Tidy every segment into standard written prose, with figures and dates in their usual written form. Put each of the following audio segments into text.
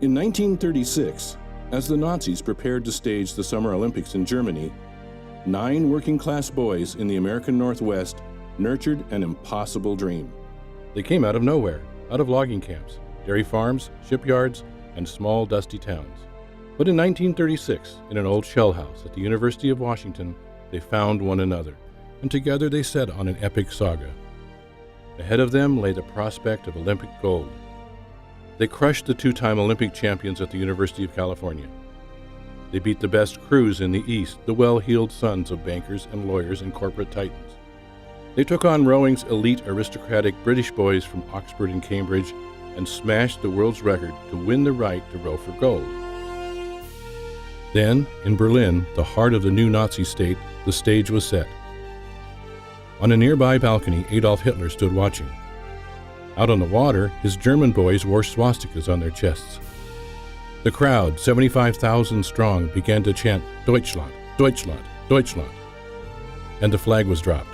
In 1936, as the Nazis prepared to stage the Summer Olympics in Germany, 9 working-class boys in the American Northwest nurtured an impossible dream. They came out of nowhere, out of logging camps, dairy farms, shipyards, and small dusty towns. But in 1936, in an old shell house at the University of Washington, they found one another, and together they set on an epic saga. Ahead of them lay the prospect of Olympic gold. They crushed the 2-time Olympic champions at the University of California. They beat the best crews in the East, the well-heeled sons of bankers and lawyers and corporate titans. They took on rowing's elite aristocratic British boys from Oxford and Cambridge and smashed the world's record to win the right to row for gold. Then, in Berlin, the heart of the new Nazi state, the stage was set. On a nearby balcony, Adolf Hitler stood watching. Out on the water, his German boys wore swastikas on their chests. The crowd, 75,000 strong, began to chant Deutschland, Deutschland, Deutschland, and the flag was dropped.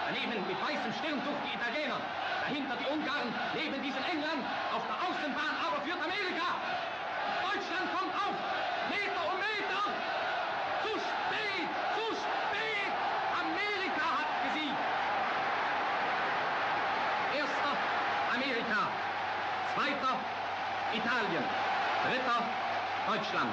Daneben mit weißem Stirntuch die Italiener, dahinter die Ungarn, neben diesen England, auf der Außenbahn aber führt Amerika. Deutschland kommt auf, Meter um Meter. Zu spät, zu spät. Amerika hat gesiegt. Erster Amerika, zweiter Italien, dritter Deutschland.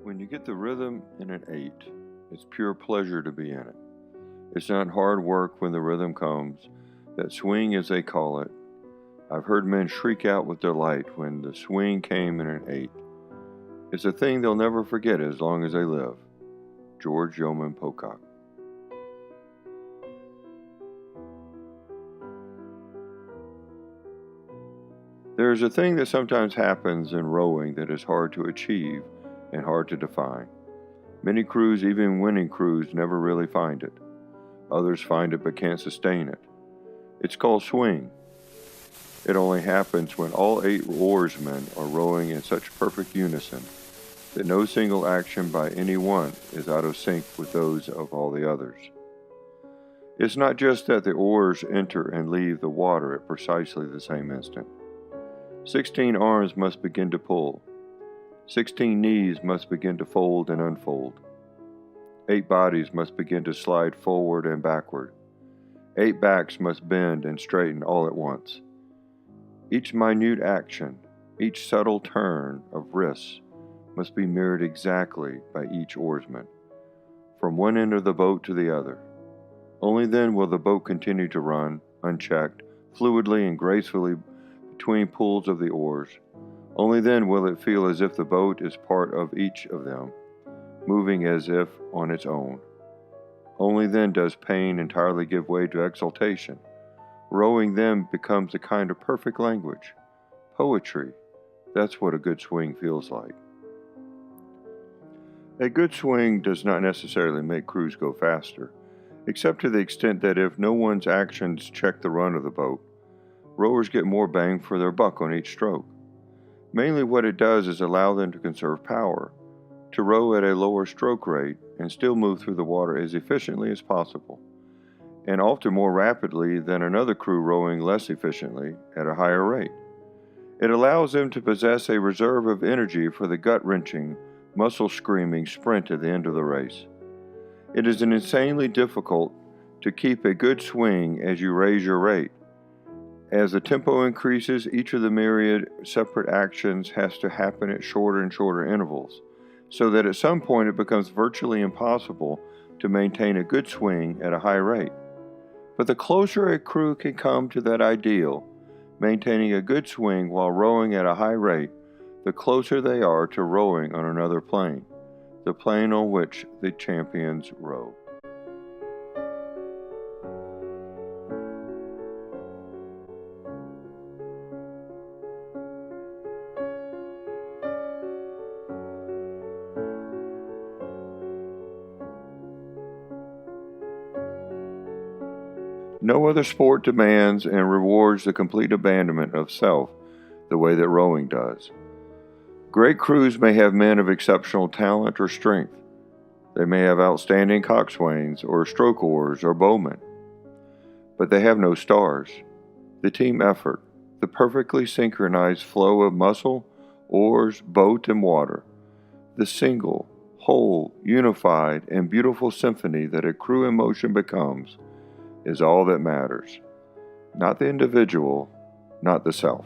When you get the rhythm in an 8, it's pure pleasure to be in it. It's not hard work when the rhythm comes, that swing as they call it. I've heard men shriek out with delight when the swing came in an 8. It's a thing they'll never forget as long as they live. George Yeoman Pocock. There is a thing that sometimes happens in rowing that is hard to achieve and hard to define. Many crews, even winning crews, never really find it. Others find it but can't sustain it. It's called swing. It only happens when all 8 oarsmen are rowing in such perfect unison that no single action by any one is out of sync with those of all the others. It's not just that the oars enter and leave the water at precisely the same instant. 16 arms must begin to pull. 16 knees must begin to fold and unfold. 8 bodies must begin to slide forward and backward. 8 backs must bend and straighten all at once. Each minute action, each subtle turn of wrists must be mirrored exactly by each oarsman, from one end of the boat to the other. Only then will the boat continue to run, unchecked, fluidly and gracefully between pulls of the oars. Only then will it feel as if the boat is part of each of them, moving as if on its own. Only then does pain entirely give way to exultation. Rowing then becomes a kind of perfect language. Poetry. That's what a good swing feels like. A good swing does not necessarily make crews go faster, except to the extent that if no one's actions check the run of the boat, rowers get more bang for their buck on each stroke. Mainly what it does is allow them to conserve power, to row at a lower stroke rate and still move through the water as efficiently as possible, and often more rapidly than another crew rowing less efficiently at a higher rate. It allows them to possess a reserve of energy for the gut-wrenching, muscle-screaming sprint at the end of the race. It is insanely difficult to keep a good swing as you raise your rate. As the tempo increases, each of the myriad separate actions has to happen at shorter and shorter intervals, so that at some point it becomes virtually impossible to maintain a good swing at a high rate. But the closer a crew can come to that ideal, maintaining a good swing while rowing at a high rate, the closer they are to rowing on another plane, the plane on which the champions row. No other sport demands and rewards the complete abandonment of self the way that rowing does. Great crews may have men of exceptional talent or strength. They may have outstanding coxswains or stroke oars or bowmen. But they have no stars. The team effort, the perfectly synchronized flow of muscle, oars, boat, and water, the single, whole, unified, and beautiful symphony that a crew in motion becomes, is all that matters. Not the individual, not the self.